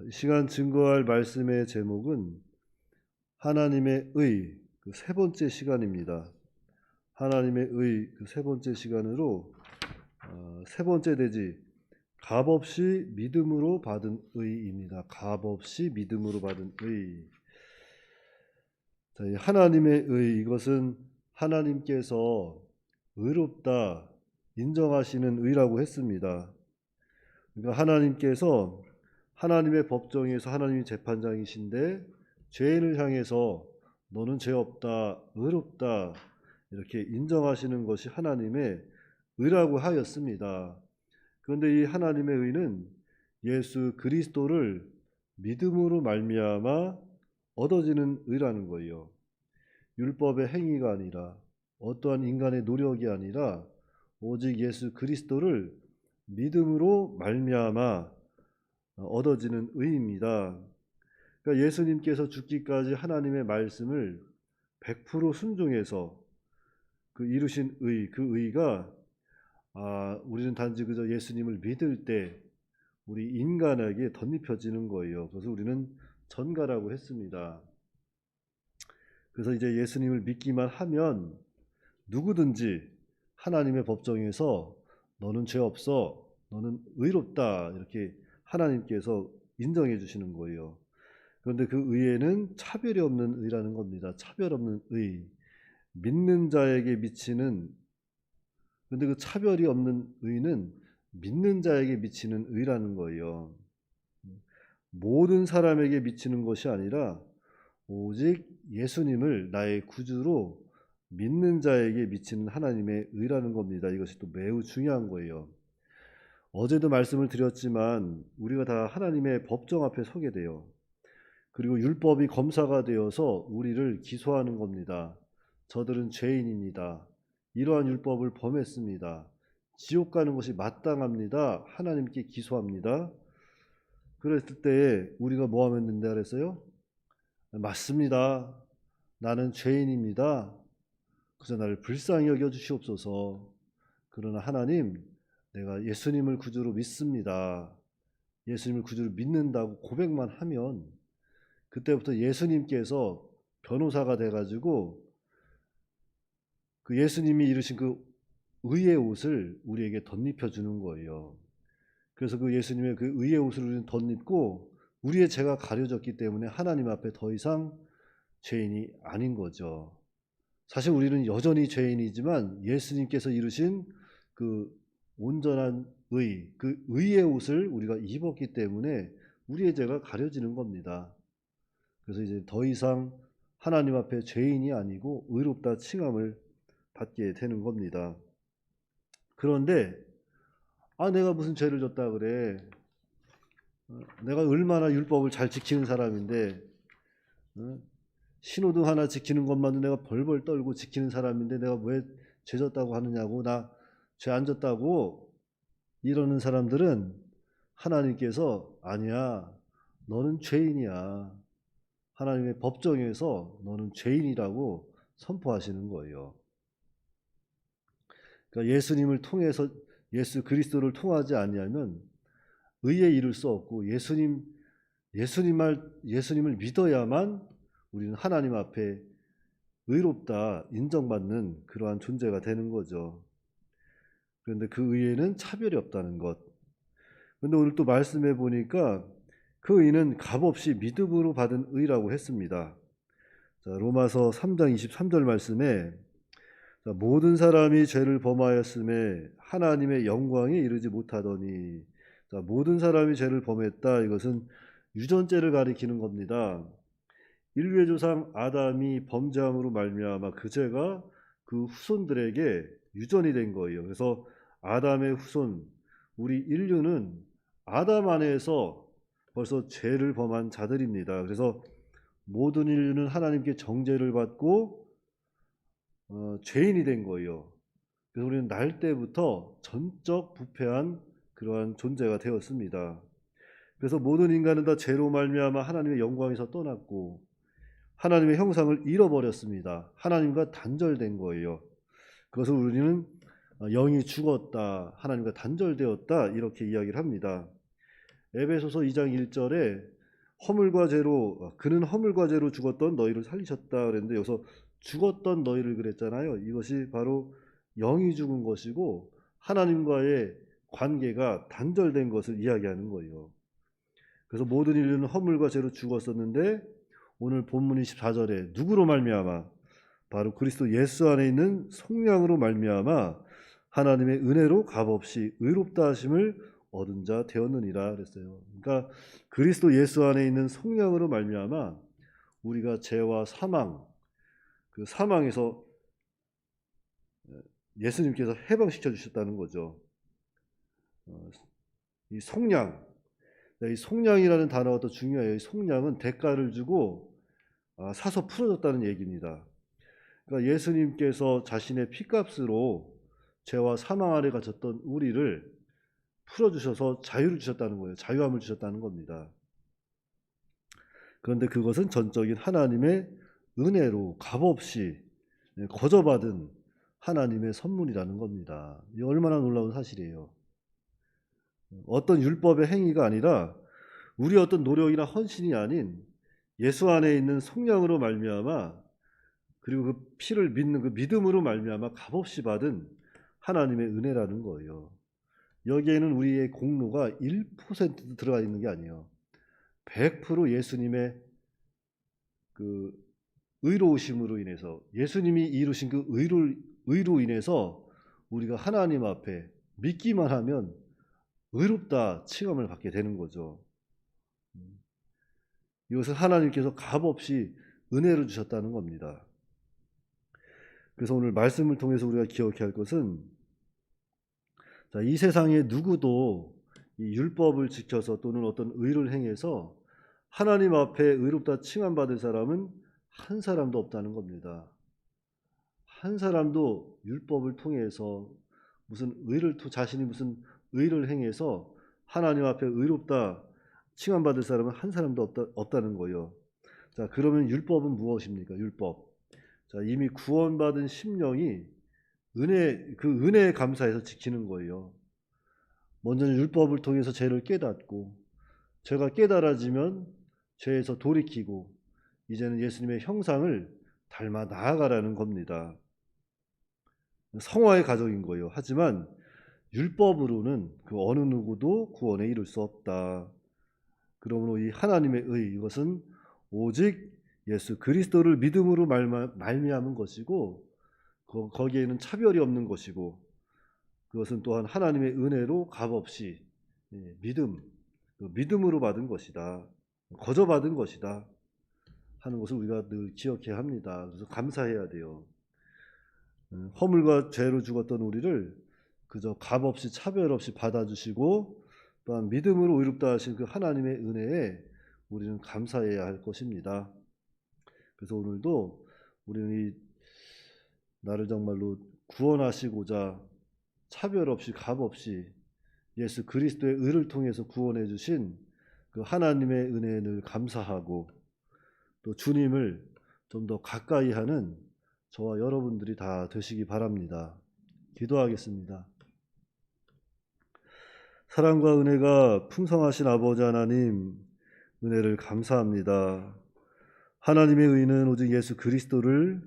이 시간 증거할 말씀의 제목은 하나님의 의, 그 세 번째 시간입니다. 하나님의 의, 그 세 번째 시간으로 세 번째 대지 값없이 믿음으로 받은 의입니다. 값없이 믿음으로 받은 의. 자, 이 하나님의 의, 이것은 하나님께서 의롭다 인정하시는 의라고 했습니다. 그러니까 하나님께서 하나님의 법정에서 하나님이 재판장이신데 죄인을 향해서 너는 죄 없다, 의롭다 이렇게 인정하시는 것이 하나님의 의라고 하였습니다. 그런데 이 하나님의 의는 예수 그리스도를 믿음으로 말미암아 얻어지는 의라는 거예요. 율법의 행위가 아니라 어떠한 인간의 노력이 아니라 오직 예수 그리스도를 믿음으로 말미암아 얻어지는 의입니다. 그러니까 예수님께서 죽기까지 하나님의 말씀을 100% 순종해서 그 이루신 의, 그 의가 우리는 단지 그저 예수님을 믿을 때 우리 인간에게 덧입혀지는 거예요. 그래서 우리는 전가라고 했습니다. 그래서 이제 예수님을 믿기만 하면 누구든지 하나님의 법정에서 너는 죄 없어, 너는 의롭다 이렇게 하나님께서 인정해 주시는 거예요. 그런데 그 의에는 차별이 없는 의라는 겁니다. 차별 없는 의. 믿는 자에게 미치는, 그런데 그 차별이 없는 의는 믿는 자에게 미치는 의라는 거예요. 모든 사람에게 미치는 것이 아니라 오직 예수님을 나의 구주로 믿는 자에게 미치는 하나님의 의라는 겁니다. 이것이 또 매우 중요한 거예요. 어제도 말씀을 드렸지만 우리가 다 하나님의 법정 앞에 서게 돼요. 그리고 율법이 검사가 되어서 우리를 기소하는 겁니다. 저들은 죄인입니다. 이러한 율법을 범했습니다. 지옥 가는 것이 마땅합니다. 하나님께 기소합니다. 그랬을 때에 우리가 뭐 하면 된다 그랬어요? 맞습니다. 나는 죄인입니다. 그저 나를 불쌍히 여겨주시옵소서. 그러나 하나님, 내가 예수님을 구주로 믿습니다. 예수님을 구주로 믿는다고 고백만 하면 그때부터 예수님께서 변호사가 돼가지고 그 예수님이 이루신 그 의의 옷을 우리에게 덧입혀 주는 거예요. 그래서 그 예수님의 그 의의 옷을 우리는 덧입고 우리의 죄가 가려졌기 때문에 하나님 앞에 더 이상 죄인이 아닌 거죠. 사실 우리는 여전히 죄인이지만 예수님께서 이루신 그 온전한 의, 그 의의 옷을 우리가 입었기 때문에 우리의 죄가 가려지는 겁니다. 그래서 이제 더 이상 하나님 앞에 죄인이 아니고 의롭다 칭함을 받게 되는 겁니다. 그런데 내가 무슨 죄를 졌다 그래. 내가 얼마나 율법을 잘 지키는 사람인데 신호등 하나 지키는 것만도 내가 벌벌 떨고 지키는 사람인데 내가 왜 죄 졌다고 하느냐고, 나 죄 안 졌다고 이러는 사람들은 하나님께서 아니야, 너는 죄인이야. 하나님의 법정에서 너는 죄인이라고 선포하시는 거예요. 그러니까 예수님을 통해서 예수 그리스도를 통하지 아니하면 의에 이를 수 없고 예수님을 믿어야만 우리는 하나님 앞에 의롭다 인정받는 그러한 존재가 되는 거죠. 그런데 그 의에는 차별이 없다는 것. 그런데 오늘 또 말씀해 보니까 그 의는 값없이 믿음으로 받은 의라고 했습니다. 자, 로마서 3장 23절 말씀에 모든 사람이 죄를 범하였음에 하나님의 영광에 이르지 못하더니, 모든 사람이 죄를 범했다. 이것은 유전죄를 가리키는 겁니다. 인류의 조상 아담이 범죄함으로 말미암아 그 죄가 그 후손들에게 유전이 된 거예요. 그래서 아담의 후손, 우리 인류는 아담 안에서 벌써 죄를 범한 자들입니다. 그래서 모든 인류는 하나님께 정죄를 받고 죄인이 된 거예요. 그래서 우리는 날 때부터 전적 부패한 그러한 존재가 되었습니다. 그래서 모든 인간은 다 죄로 말미암아 하나님의 영광에서 떠났고 하나님의 형상을 잃어버렸습니다. 하나님과 단절된 거예요. 그것을 우리는 영이 죽었다, 하나님과 단절되었다 이렇게 이야기를 합니다. 에베소서 2장 1절에 허물과 죄로 그는 허물과 죄로 죽었던 너희를 살리셨다 그랬는데 여기서 죽었던 너희를 그랬잖아요. 이것이 바로 영이 죽은 것이고 하나님과의 관계가 단절된 것을 이야기하는 거예요. 그래서 모든 인류는 허물과 죄로 죽었었는데 오늘 본문 24절에 누구로 말미암아 바로 그리스도 예수 안에 있는 속량으로 말미암아 하나님의 은혜로 값없이 의롭다 하심을 얻은 자 되었느니라 그랬어요. 그러니까 그리스도 예수 안에 있는 속량으로 말미암아 우리가 죄와 사망, 그 사망에서 예수님께서 해방시켜 주셨다는 거죠. 이 속량, 이 속량이라는 단어가 더 중요해요. 이 속량은 대가를 주고 사서 풀어줬다는 얘기입니다. 그러니까 예수님께서 자신의 피값으로 죄와 사망 아래 갇혔던 우리를 풀어주셔서 자유를 주셨다는 거예요. 자유함을 주셨다는 겁니다. 그런데 그것은 전적인 하나님의 은혜로 값없이 거저받은 하나님의 선물이라는 겁니다. 이 얼마나 놀라운 사실이에요. 어떤 율법의 행위가 아니라 우리 어떤 노력이나 헌신이 아닌 예수 안에 있는 속량으로 말미암아 그리고 그 피를 믿는 그 믿음으로 말미암아 값없이 받은 하나님의 은혜라는 거예요. 여기에는 우리의 공로가 1%도 들어가 있는 게 아니에요. 100% 예수님의 그 의로우심으로 인해서 예수님이 이루신 그 의로 인해서 우리가 하나님 앞에 믿기만 하면 의롭다 칭함을 받게 되는 거죠. 이것은 하나님께서 값없이 은혜를 주셨다는 겁니다. 그래서 오늘 말씀을 통해서 우리가 기억해야 할 것은 이 세상에 누구도 이 율법을 지켜서 또는 어떤 의를 행해서 하나님 앞에 의롭다 칭함받을 사람은 한 사람도 없다는 겁니다. 한 사람도 율법을 통해서 자신이 무슨 의를 행해서 하나님 앞에 의롭다 칭함받을 사람은 한 사람도 없다는 거예요. 자, 그러면 율법은 무엇입니까? 율법. 자, 이미 구원받은 심령이 그 은혜에 감사해서 지키는 거예요. 먼저는 율법을 통해서 죄를 깨닫고 죄가 깨달아지면 죄에서 돌이키고 이제는 예수님의 형상을 닮아 나아가라는 겁니다. 성화의 과정인 거예요. 하지만 율법으로는 그 어느 누구도 구원에 이를 수 없다. 그러므로 이 하나님의 의 이것은 오직 예수 그리스도를 믿음으로 말미암은 것이고 거기에는 차별이 없는 것이고 그것은 또한 하나님의 은혜로 값없이 믿음으로 받은 것이다. 거저 받은 것이다 하는 것을 우리가 늘 기억해야 합니다. 그래서 감사해야 돼요. 허물과 죄로 죽었던 우리를 그저 값없이 차별 없이 받아주시고 또한 믿음으로 의롭다 하신 그 하나님의 은혜에 우리는 감사해야 할 것입니다. 그래서 오늘도 우리는 나를 정말로 구원하시고자 차별 없이 값없이 예수 그리스도의 의를 통해서 구원해 주신 그 하나님의 은혜에 늘 감사하고 또 주님을 좀 더 가까이 하는 저와 여러분들이 다 되시기 바랍니다. 기도하겠습니다. 사랑과 은혜가 풍성하신 아버지 하나님, 은혜를 감사합니다. 하나님의 의는 오직 예수 그리스도를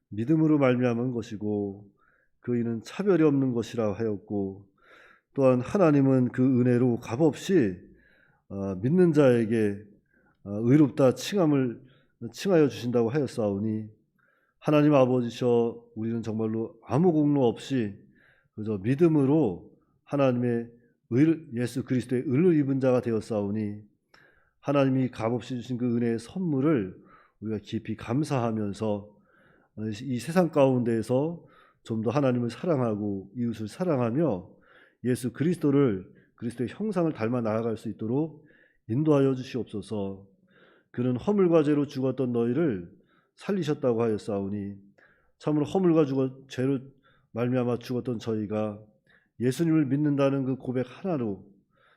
믿음으로 말미암은 것이고 그 의는 차별이 없는 것이라 하였고 또한 하나님은 그 은혜로 값없이 믿는 자에게 의롭다 칭하여 주신다고 하였사오니 하나님 아버지셔 우리는 정말로 아무 공로 없이 그저 믿음으로 하나님의 예수 그리스도의 의를 입은 자가 되었사오니 하나님이 값없이 주신 그 은혜의 선물을 우리가 깊이 감사하면서 이 세상 가운데에서 좀 더 하나님을 사랑하고 이웃을 사랑하며 예수 그리스도의 형상을 닮아 나아갈 수 있도록 인도하여 주시옵소서. 그는 허물과 죄로 죽었던 너희를 살리셨다고 하였사오니 참으로 허물과 죄로 말미암아 죽었던 저희가 예수님을 믿는다는 그 고백 하나로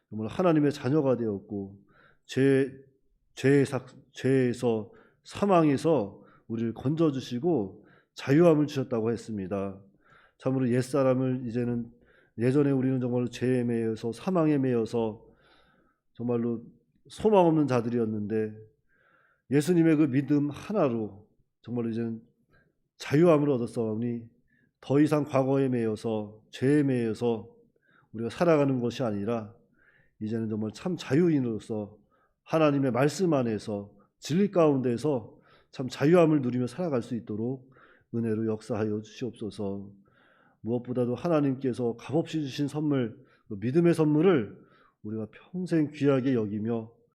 정말 하나님의 자녀가 되었고 죄에서 사망에서 우리를 건져주시고 자유함을 주셨다고 했습니다. 참으로 옛사람을 예전에 우리는 정말 죄에 매여서 사망에 매여서 정말로 소망 없는 자들이었는데 예수님의 그 믿음 하나로 정말로 이제는 자유함을 얻었사오니 더 이상 과거에 매여서 죄에 매여서 우리가 살아가는 것이 아니라 이제는 정말 참 자유인으로서 하나님의 말씀 안에서 진리 가운데서 참 자유함을 누리며 살아갈 수 있도록 은혜로 역사하여 주시옵소서. 무엇보다도 하나님께서 값없이 주신 선물, 그 믿음의 선물을 우리가 평생 귀하게 여기며